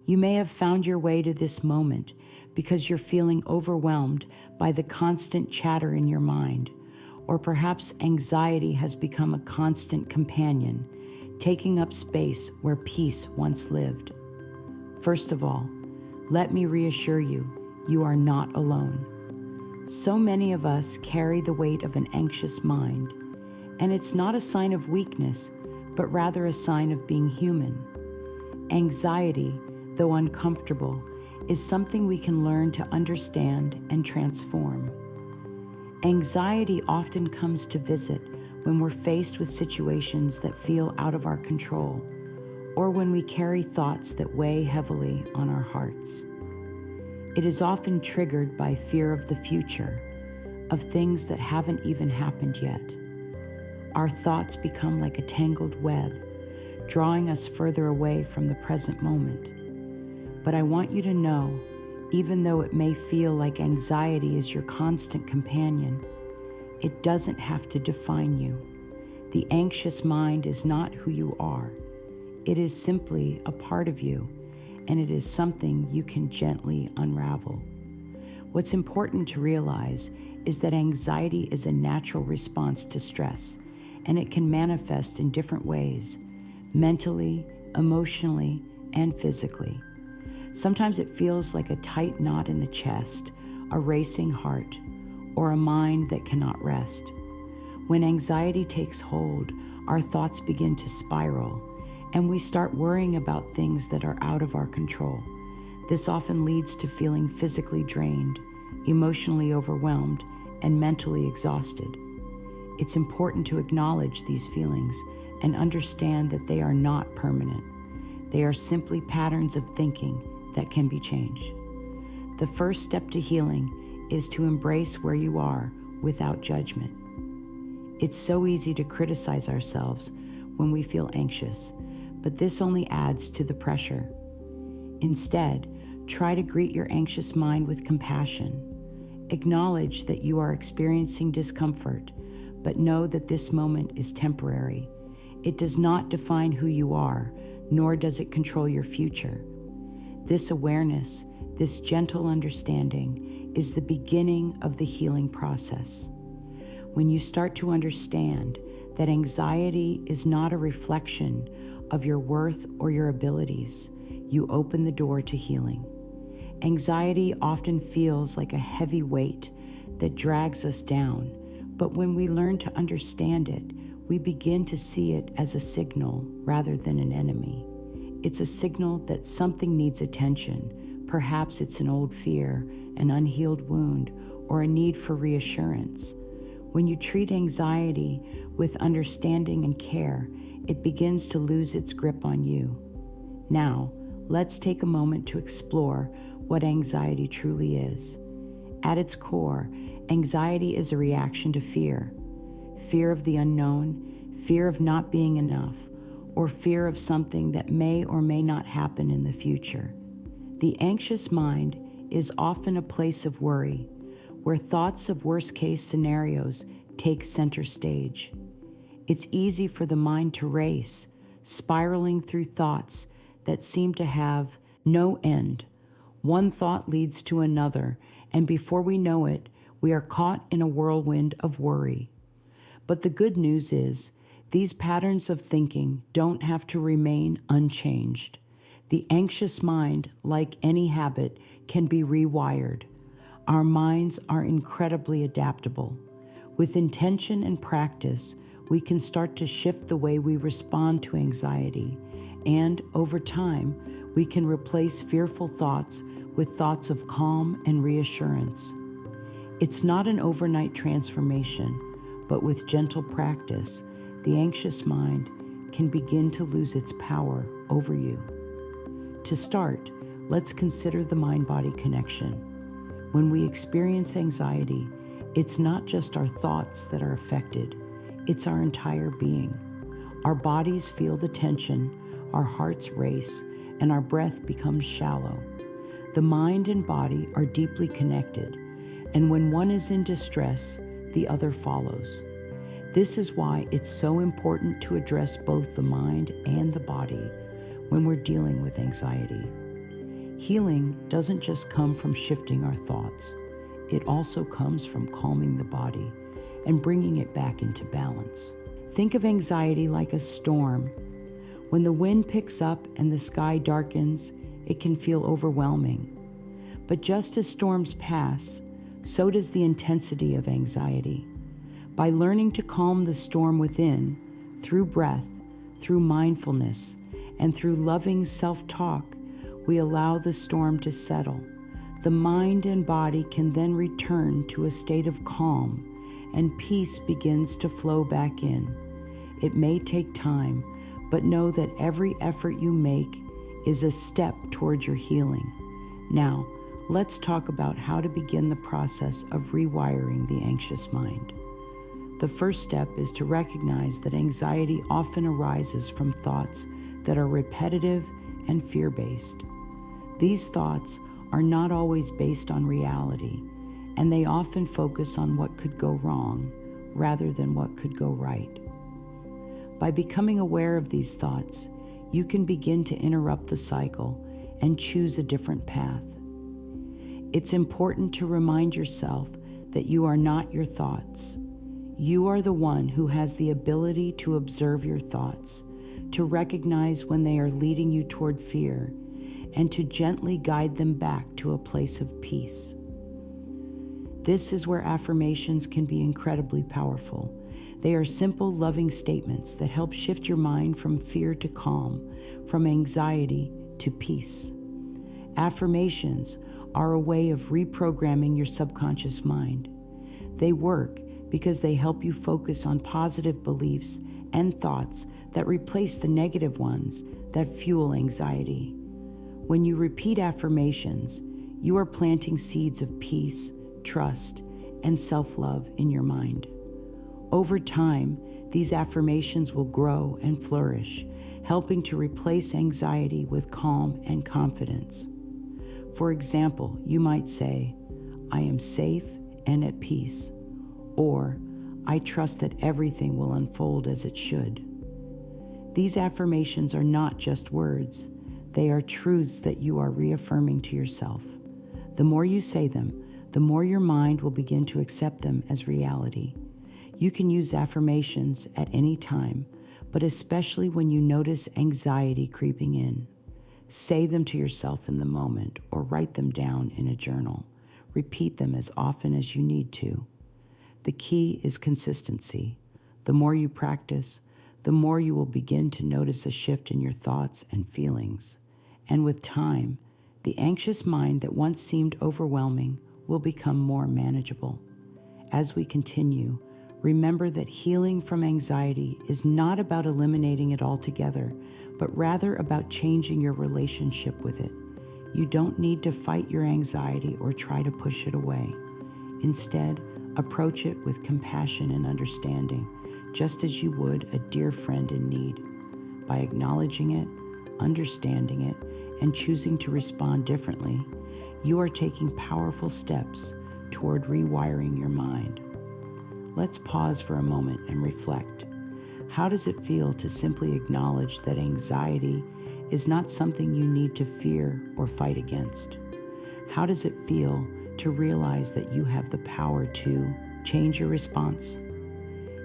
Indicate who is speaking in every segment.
Speaker 1: You may have found your way to this moment because you're feeling overwhelmed by the constant chatter in your mind, or perhaps anxiety has become a constant companion, taking up space where peace once lived. First of all, let me reassure you, you are not alone. So many of us carry the weight of an anxious mind, and it's not a sign of weakness, but rather a sign of being human. Anxiety, though uncomfortable, is something we can learn to understand and transform. Anxiety often comes to visit when we're faced with situations that feel out of our control, or when we carry thoughts that weigh heavily on our hearts. It is often triggered by fear of the future, of things that haven't even happened yet. Our thoughts become like a tangled web, drawing us further away from the present moment. But I want you to know, even though it may feel like anxiety is your constant companion, it doesn't have to define you. The anxious mind is not who you are. It is simply a part of you, and it is something you can gently unravel. What's important to realize is that anxiety is a natural response to stress, and it can manifest in different ways, mentally, emotionally, and physically. Sometimes it feels like a tight knot in the chest, a racing heart, or a mind that cannot rest. When anxiety takes hold, our thoughts begin to spiral, and we start worrying about things that are out of our control. This often leads to feeling physically drained, emotionally overwhelmed, and mentally exhausted. It's important to acknowledge these feelings and understand that they are not permanent. They are simply patterns of thinking that can be changed. The first step to healing is to embrace where you are without judgment. It's so easy to criticize ourselves when we feel anxious, but this only adds to the pressure. Instead, try to greet your anxious mind with compassion. Acknowledge that you are experiencing discomfort, but know that this moment is temporary. It does not define who you are, nor does it control your future. This awareness, this gentle understanding, is the beginning of the healing process. When you start to understand that anxiety is not a reflection of your worth or your abilities, you open the door to healing. Anxiety often feels like a heavy weight that drags us down, but when we learn to understand it, we begin to see it as a signal rather than an enemy. It's a signal that something needs attention. Perhaps it's an old fear, an unhealed wound, or a need for reassurance. When you treat anxiety with understanding and care, it begins to lose its grip on you. Now, let's take a moment to explore what anxiety truly is. At its core, anxiety is a reaction to fear. Fear of the unknown, fear of not being enough, or fear of something that may or may not happen in the future. The anxious mind is often a place of worry, where thoughts of worst-case scenarios take center stage. It's easy for the mind to race, spiraling through thoughts that seem to have no end. One thought leads to another, and before we know it, we are caught in a whirlwind of worry. But the good news is, these patterns of thinking don't have to remain unchanged. The anxious mind, like any habit, can be rewired. Our minds are incredibly adaptable. With intention and practice, we can start to shift the way we respond to anxiety, and over time, we can replace fearful thoughts with thoughts of calm and reassurance. It's not an overnight transformation, but with gentle practice, the anxious mind can begin to lose its power over you. To start, let's consider the mind-body connection. When we experience anxiety, it's not just our thoughts that are affected, it's our entire being. Our bodies feel the tension, our hearts race, and our breath becomes shallow. The mind and body are deeply connected, and when one is in distress, the other follows. This is why it's so important to address both the mind and the body when we're dealing with anxiety. Healing doesn't just come from shifting our thoughts. It also comes from calming the body and bringing it back into balance. Think of anxiety like a storm. When the wind picks up and the sky darkens, it can feel overwhelming. But just as storms pass, so does the intensity of anxiety. By learning to calm the storm within, through breath, through mindfulness, and through loving self-talk, we allow the storm to settle. The mind and body can then return to a state of calm, and peace begins to flow back in. It may take time, but know that every effort you make is a step toward your healing. Now, let's talk about how to begin the process of rewiring the anxious mind. The first step is to recognize that anxiety often arises from thoughts that are repetitive and fear-based. These thoughts are not always based on reality, and they often focus on what could go wrong rather than what could go right. By becoming aware of these thoughts, you can begin to interrupt the cycle and choose a different path. It's important to remind yourself that you are not your thoughts. You are the one who has the ability to observe your thoughts, to recognize when they are leading you toward fear, and to gently guide them back to a place of peace. This is where affirmations can be incredibly powerful. They are simple, loving statements that help shift your mind from fear to calm, from anxiety to peace. Affirmations are a way of reprogramming your subconscious mind. They work because they help you focus on positive beliefs and thoughts that replace the negative ones that fuel anxiety. When you repeat affirmations, you are planting seeds of peace, trust, and self-love in your mind. Over time, these affirmations will grow and flourish, helping to replace anxiety with calm and confidence. For example, you might say, "I am safe and at peace," or "I trust that everything will unfold as it should." These affirmations are not just words. They are truths that you are reaffirming to yourself. The more you say them, the more your mind will begin to accept them as reality. You can use affirmations at any time, but especially when you notice anxiety creeping in. Say them to yourself in the moment or write them down in a journal. Repeat them as often as you need to. The key is consistency. The more you practice, the more you will begin to notice a shift in your thoughts and feelings. And with time, the anxious mind that once seemed overwhelming will become more manageable. As we continue, remember that healing from anxiety is not about eliminating it altogether, but rather about changing your relationship with it. You don't need to fight your anxiety or try to push it away. Instead, approach it with compassion and understanding, just as you would a dear friend in need. By acknowledging it, understanding it, and choosing to respond differently, you are taking powerful steps toward rewiring your mind. Let's pause for a moment and reflect. How does it feel to simply acknowledge that anxiety is not something you need to fear or fight against? How does it feel to realize that you have the power to change your response?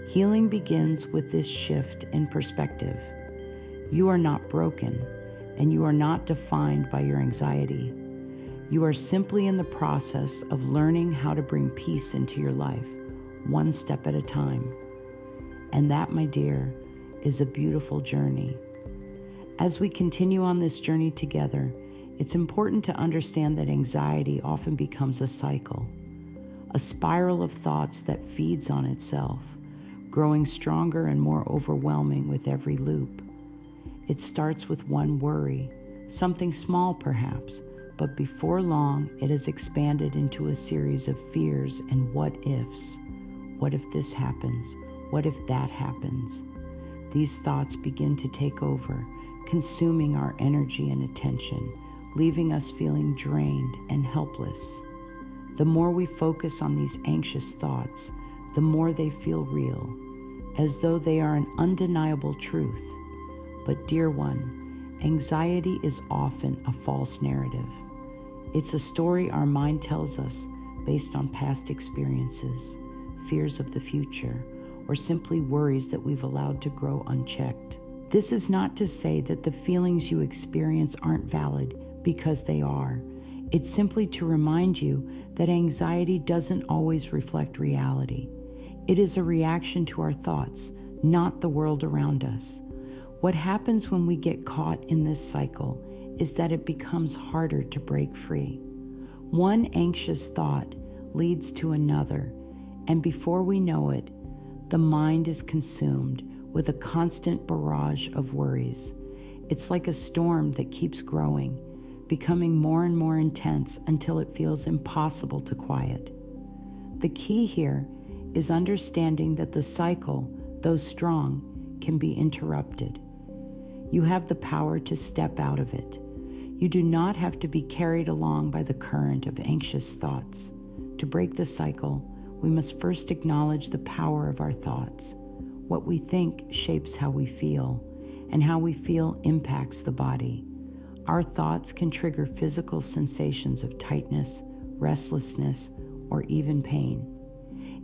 Speaker 1: Healing begins with this shift in perspective. You are not broken, and you are not defined by your anxiety. You are simply in the process of learning how to bring peace into your life, one step at a time. And that, my dear, is a beautiful journey. As we continue on this journey together, it's important to understand that anxiety often becomes a cycle, a spiral of thoughts that feeds on itself, growing stronger and more overwhelming with every loop. It starts with one worry, something small perhaps, but before long it has expanded into a series of fears and what-ifs. What if this happens? What if that happens? These thoughts begin to take over, consuming our energy and attention, leaving us feeling drained and helpless. The more we focus on these anxious thoughts, the more they feel real, as though they are an undeniable truth. But dear one, anxiety is often a false narrative. It's a story our mind tells us based on past experiences, fears of the future, or simply worries that we've allowed to grow unchecked. This is not to say that the feelings you experience aren't valid, because they are. It's simply to remind you that anxiety doesn't always reflect reality. It is a reaction to our thoughts, not the world around us. What happens when we get caught in this cycle is that it becomes harder to break free. One anxious thought leads to another, and before we know it, the mind is consumed with a constant barrage of worries. It's like a storm that keeps growing, becoming more and more intense until it feels impossible to quiet. The key here is understanding that the cycle, though strong, can be interrupted. You have the power to step out of it. You do not have to be carried along by the current of anxious thoughts. To break the cycle, we must first acknowledge the power of our thoughts. What we think shapes how we feel, and how we feel impacts the body. Our thoughts can trigger physical sensations of tightness, restlessness, or even pain.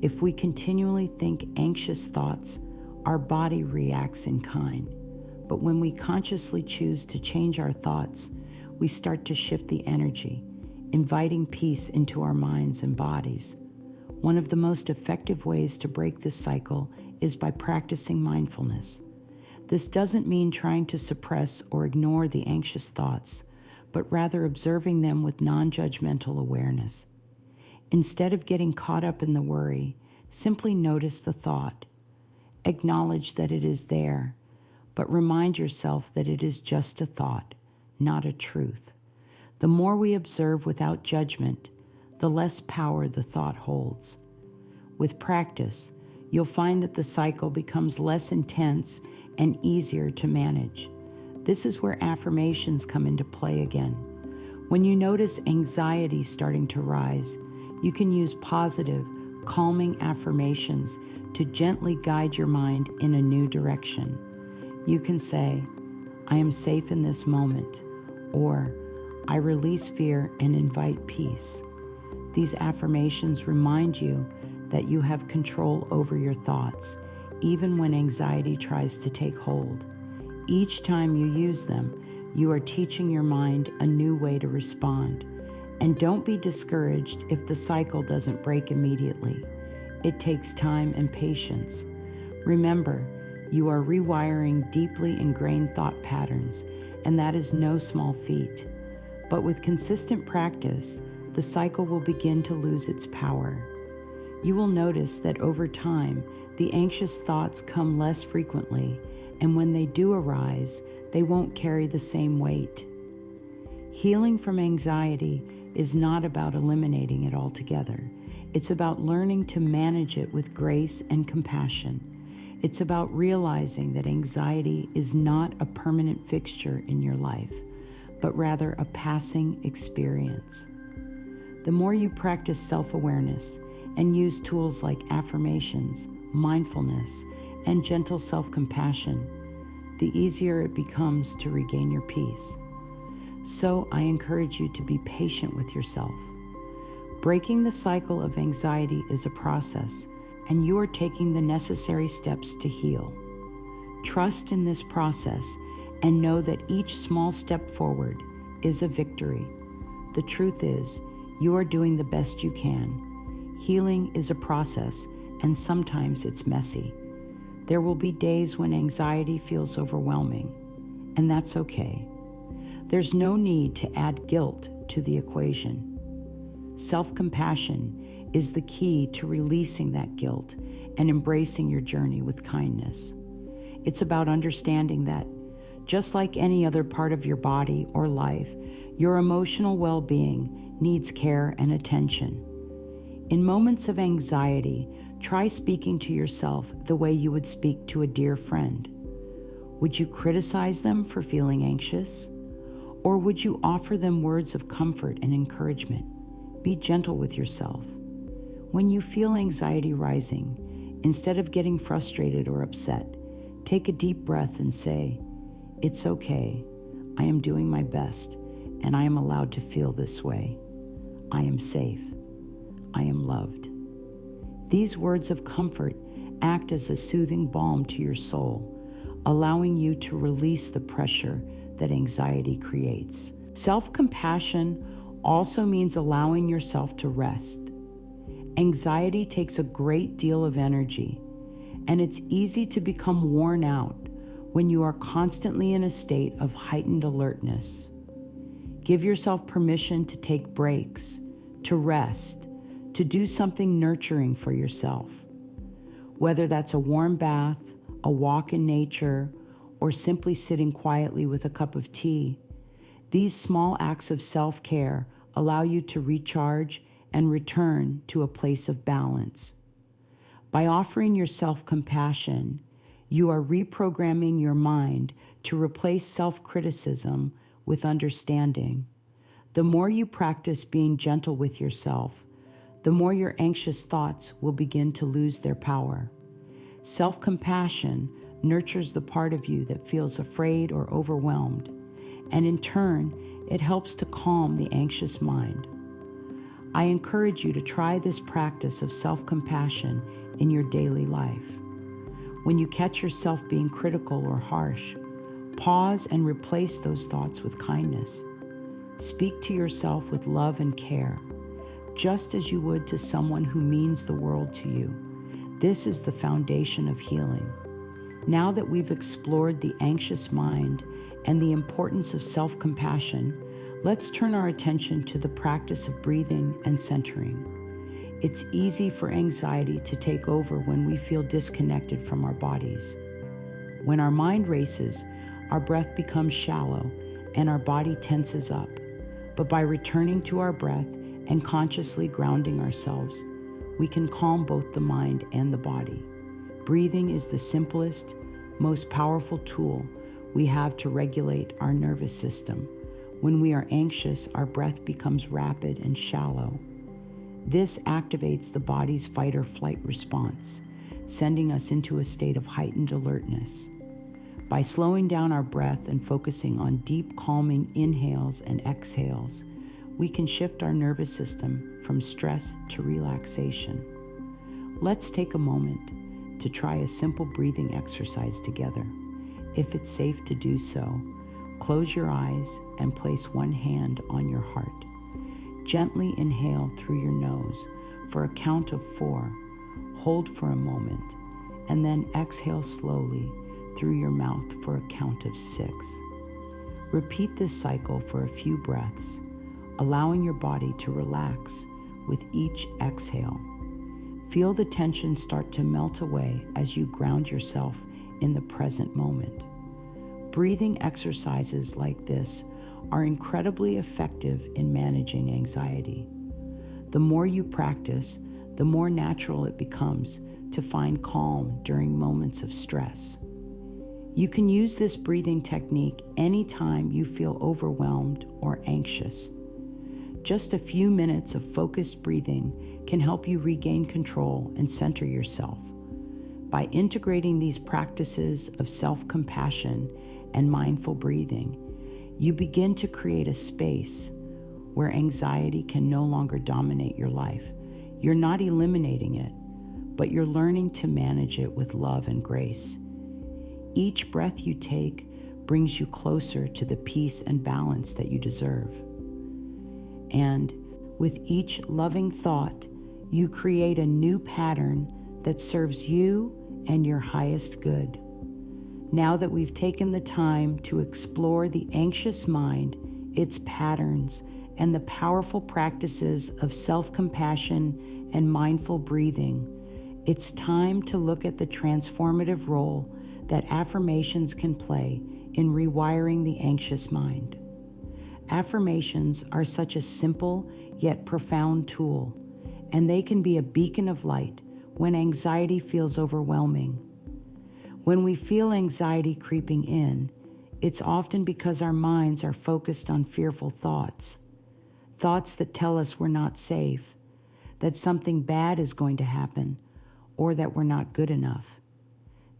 Speaker 1: If we continually think anxious thoughts, our body reacts in kind. But when we consciously choose to change our thoughts, we start to shift the energy, inviting peace into our minds and bodies. One of the most effective ways to break this cycle is by practicing mindfulness. This doesn't mean trying to suppress or ignore the anxious thoughts, but rather observing them with non-judgmental awareness. Instead of getting caught up in the worry, simply notice the thought. Acknowledge that it is there, but remind yourself that it is just a thought, not a truth. The more we observe without judgment, the less power the thought holds. With practice, you'll find that the cycle becomes less intense and easier to manage. This is where affirmations come into play again. When you notice anxiety starting to rise, you can use positive, calming affirmations to gently guide your mind in a new direction. You can say, "I am safe in this moment," or "I release fear and invite peace." These affirmations remind you that you have control over your thoughts, even when anxiety tries to take hold. Each time you use them, you are teaching your mind a new way to respond. And don't be discouraged if the cycle doesn't break immediately. It takes time and patience. Remember, you are rewiring deeply ingrained thought patterns, and that is no small feat. But with consistent practice, the cycle will begin to lose its power. You will notice that over time, the anxious thoughts come less frequently, and when they do arise, they won't carry the same weight. Healing from anxiety is not about eliminating it altogether. It's about learning to manage it with grace and compassion. It's about realizing that anxiety is not a permanent fixture in your life, but rather a passing experience. The more you practice self-awareness and use tools like affirmations, mindfulness, and gentle self-compassion, the easier it becomes to regain your peace. So I encourage you to be patient with yourself. Breaking the cycle of anxiety is a process, and you are taking the necessary steps to heal. Trust in this process and know that each small step forward is a victory. The truth is, you are doing the best you can. Healing is a process, and sometimes it's messy. There will be days when anxiety feels overwhelming, and that's okay. There's no need to add guilt to the equation. Self-compassion is the key to releasing that guilt and embracing your journey with kindness. It's about understanding that, just like any other part of your body or life, your emotional well-being needs care and attention. In moments of anxiety, try speaking to yourself the way you would speak to a dear friend. Would you criticize them for feeling anxious? Or would you offer them words of comfort and encouragement? Be gentle with yourself. When you feel anxiety rising, instead of getting frustrated or upset, take a deep breath and say, "It's okay. I am doing my best, and I am allowed to feel this way. I am safe. I am loved. These words of comfort act as a soothing balm to your soul, allowing you to release the pressure that anxiety creates. Self-compassion also means allowing yourself to rest. Anxiety takes a great deal of energy, and it's easy to become worn out when you are constantly in a state of heightened alertness. Give yourself permission to take breaks, to rest, to do something nurturing for yourself. Whether that's a warm bath, a walk in nature, or simply sitting quietly with a cup of tea, these small acts of self-care allow you to recharge and return to a place of balance. By offering yourself compassion, you are reprogramming your mind to replace self-criticism with understanding. The more you practice being gentle with yourself, the more your anxious thoughts will begin to lose their power. Self-compassion nurtures the part of you that feels afraid or overwhelmed, and in turn, it helps to calm the anxious mind. I encourage you to try this practice of self-compassion in your daily life. When you catch yourself being critical or harsh, pause and replace those thoughts with kindness. Speak to yourself with love and care, just as you would to someone who means the world to you. This is the foundation of healing. Now that we've explored the anxious mind and the importance of self-compassion, let's turn our attention to the practice of breathing and centering. It's easy for anxiety to take over when we feel disconnected from our bodies. When our mind races, our breath becomes shallow and our body tenses up. But by returning to our breath and consciously grounding ourselves, we can calm both the mind and the body. Breathing is the simplest, most powerful tool we have to regulate our nervous system. When we are anxious, our breath becomes rapid and shallow. This activates the body's fight or flight response, sending us into a state of heightened alertness. By slowing down our breath and focusing on deep, calming inhales and exhales, we can shift our nervous system from stress to relaxation. Let's take a moment to try a simple breathing exercise together. If it's safe to do so, close your eyes and place one hand on your heart. Gently inhale through your nose for a count of 4. Hold for a moment, and then exhale slowly through your mouth for a count of 6. Repeat this cycle for a few breaths, allowing your body to relax with each exhale. Feel the tension start to melt away as you ground yourself in the present moment. Breathing exercises like this are incredibly effective in managing anxiety. The more you practice, the more natural it becomes to find calm during moments of stress. You can use this breathing technique anytime you feel overwhelmed or anxious. Just a few minutes of focused breathing can help you regain control and center yourself. By integrating these practices of self-compassion and mindful breathing, you begin to create a space where anxiety can no longer dominate your life. You're not eliminating it, but you're learning to manage it with love and grace. Each breath you take brings you closer to the peace and balance that you deserve. And with each loving thought, you create a new pattern that serves you and your highest good. Now that we've taken the time to explore the anxious mind, its patterns, and the powerful practices of self-compassion and mindful breathing, it's time to look at the transformative role that affirmations can play in rewiring the anxious mind. Affirmations are such a simple yet profound tool, and they can be a beacon of light when anxiety feels overwhelming. When we feel anxiety creeping in, it's often because our minds are focused on fearful thoughts that tell us we're not safe, that something bad is going to happen, or that we're not good enough.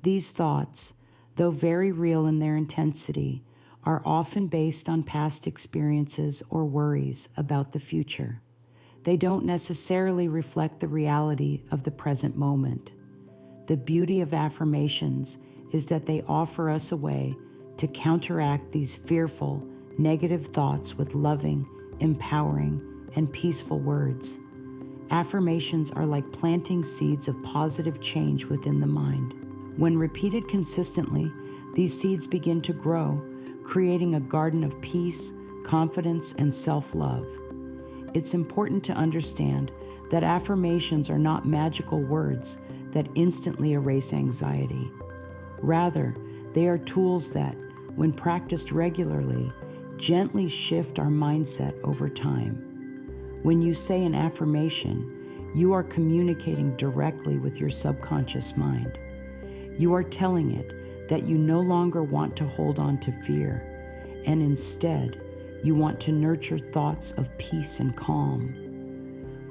Speaker 1: These thoughts, though very real in their intensity, are often based on past experiences or worries about the future. They don't necessarily reflect the reality of the present moment. The beauty of affirmations is that they offer us a way to counteract these fearful, negative thoughts with loving, empowering, and peaceful words. Affirmations are like planting seeds of positive change within the mind. When repeated consistently, these seeds begin to grow, creating a garden of peace, confidence, and self-love. It's important to understand that affirmations are not magical words that instantly erase anxiety. Rather, they are tools that, when practiced regularly, gently shift our mindset over time. When you say an affirmation, you are communicating directly with your subconscious mind. You are telling it that you no longer want to hold on to fear, and instead, you want to nurture thoughts of peace and calm.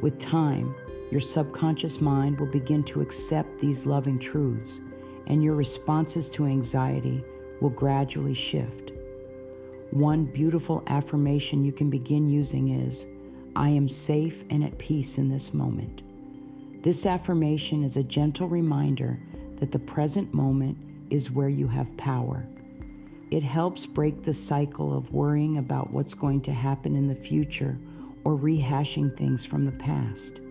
Speaker 1: With time, your subconscious mind will begin to accept these loving truths, and your responses to anxiety will gradually shift. One beautiful affirmation you can begin using is, "I am safe and at peace in this moment." This affirmation is a gentle reminder that the present moment is where you have power. It helps break the cycle of worrying about what's going to happen in the future or rehashing things from the past.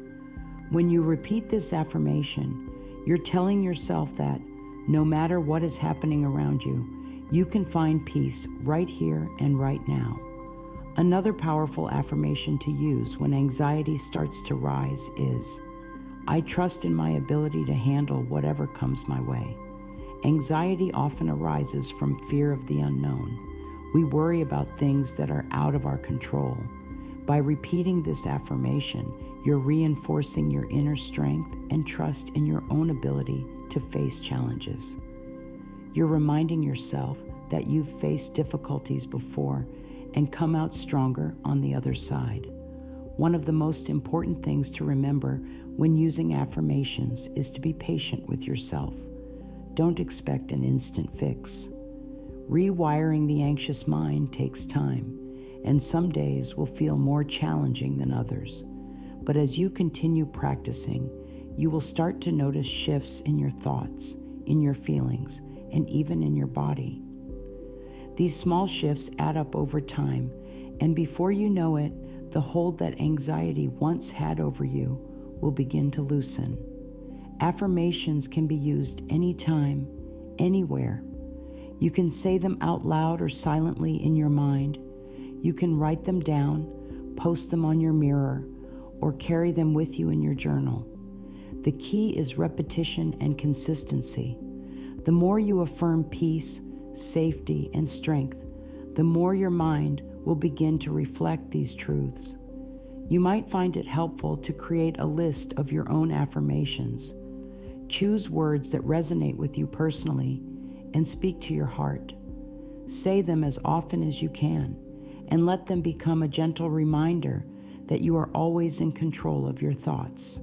Speaker 1: When you repeat this affirmation, you're telling yourself that no matter what is happening around you, you can find peace right here and right now. Another powerful affirmation to use when anxiety starts to rise is, "I trust in my ability to handle whatever comes my way." Anxiety often arises from fear of the unknown. We worry about things that are out of our control. By repeating this affirmation, you're reinforcing your inner strength and trust in your own ability to face challenges. You're reminding yourself that you've faced difficulties before and come out stronger on the other side. One of the most important things to remember when using affirmations is to be patient with yourself. Don't expect an instant fix. Rewiring the anxious mind takes time, and some days will feel more challenging than others. But as you continue practicing, you will start to notice shifts in your thoughts, in your feelings, and even in your body. These small shifts add up over time, and before you know it, the hold that anxiety once had over you will begin to loosen. Affirmations can be used anytime, anywhere. You can say them out loud or silently in your mind. You can write them down, post them on your mirror, or carry them with you in your journal. The key is repetition and consistency. The more you affirm peace, safety, and strength, the more your mind will begin to reflect these truths. You might find it helpful to create a list of your own affirmations. Choose words that resonate with you personally and speak to your heart. Say them as often as you can, and let them become a gentle reminder that you are always in control of your thoughts.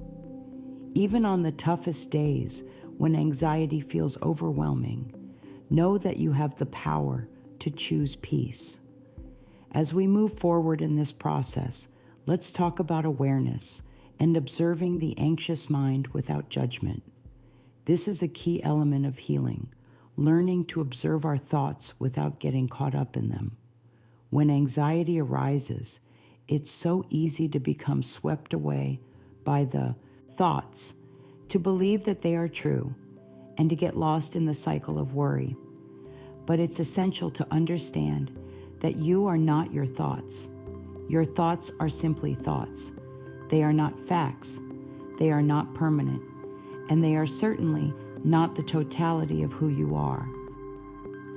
Speaker 1: Even on the toughest days, when anxiety feels overwhelming, know that you have the power to choose peace. As we move forward in this process, let's talk about awareness and observing the anxious mind without judgment. This is a key element of healing, learning to observe our thoughts without getting caught up in them. When anxiety arises, it's so easy to become swept away by the thoughts, to believe that they are true, and to get lost in the cycle of worry. But it's essential to understand that you are not your thoughts. Your thoughts are simply thoughts. They are not facts. They are not permanent. And they are certainly not the totality of who you are.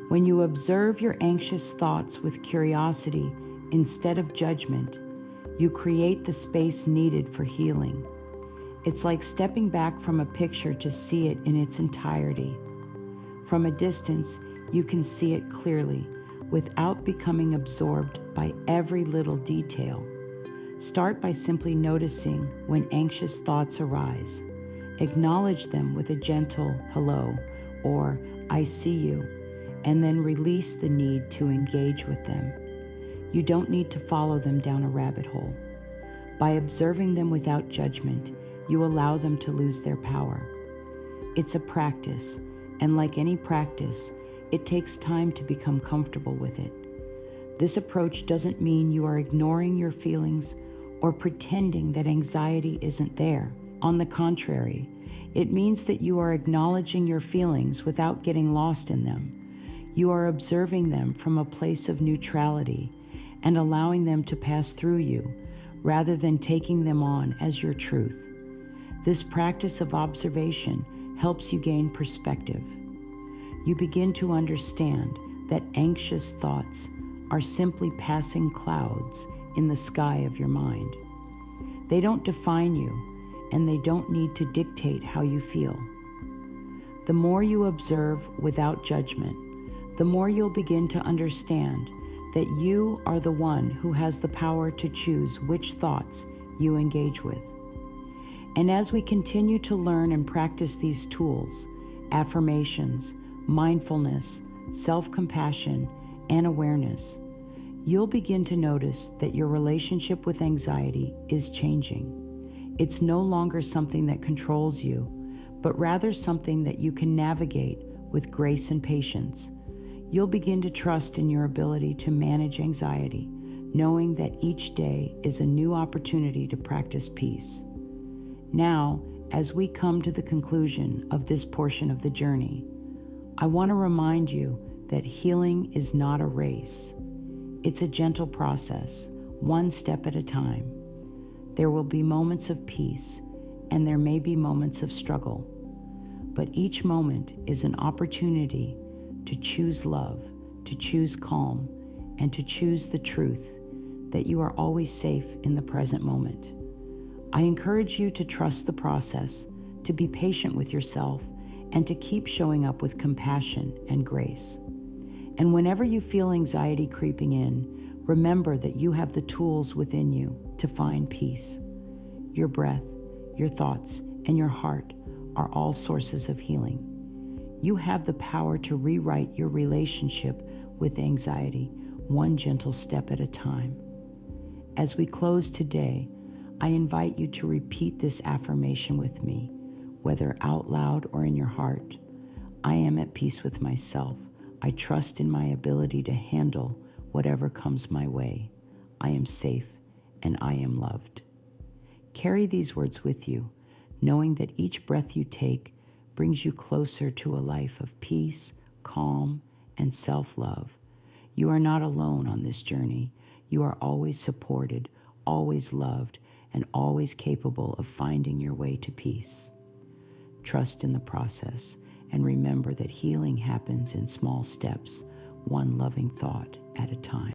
Speaker 1: When you observe your anxious thoughts with curiosity instead of judgment, you create the space needed for healing. It's like stepping back from a picture to see it in its entirety. From a distance, you can see it clearly without becoming absorbed by every little detail. Start by simply noticing when anxious thoughts arise. Acknowledge them with a gentle hello or I see you, and then release the need to engage with them. You don't need to follow them down a rabbit hole. By observing them without judgment, you allow them to lose their power. It's a practice, and like any practice, it takes time to become comfortable with it. This approach doesn't mean you are ignoring your feelings or pretending that anxiety isn't there. On the contrary, it means that you are acknowledging your feelings without getting lost in them. You are observing them from a place of neutrality and allowing them to pass through you, rather than taking them on as your truth. This practice of observation helps you gain perspective. You begin to understand that anxious thoughts are simply passing clouds in the sky of your mind. They don't define you, and they don't need to dictate how you feel. The more you observe without judgment, the more you'll begin to understand that you are the one who has the power to choose which thoughts you engage with. And as we continue to learn and practice these tools, affirmations, mindfulness, self-compassion, and awareness, you'll begin to notice that your relationship with anxiety is changing. It's no longer something that controls you, but rather something that you can navigate with grace and patience. You'll begin to trust in your ability to manage anxiety, knowing that each day is a new opportunity to practice peace. Now, as we come to the conclusion of this portion of the journey, I want to remind you that healing is not a race. It's a gentle process, one step at a time. There will be moments of peace, and there may be moments of struggle. But each moment is an opportunity to choose love, to choose calm, and to choose the truth that you are always safe in the present moment. I encourage you to trust the process, to be patient with yourself, and to keep showing up with compassion and grace. And whenever you feel anxiety creeping in, remember that you have the tools within you to find peace. Your breath, your thoughts, and your heart are all sources of healing. You have the power to rewrite your relationship with anxiety, one gentle step at a time. As we close today, I invite you to repeat this affirmation with me, whether out loud or in your heart. I am at peace with myself. I trust in my ability to handle whatever comes my way. I am safe and I am loved. Carry these words with you, knowing that each breath you take brings you closer to a life of peace, calm, and self-love. You are not alone on this journey. You are always supported, always loved, and always capable of finding your way to peace. Trust in the process, and remember that healing happens in small steps, one loving thought at a time.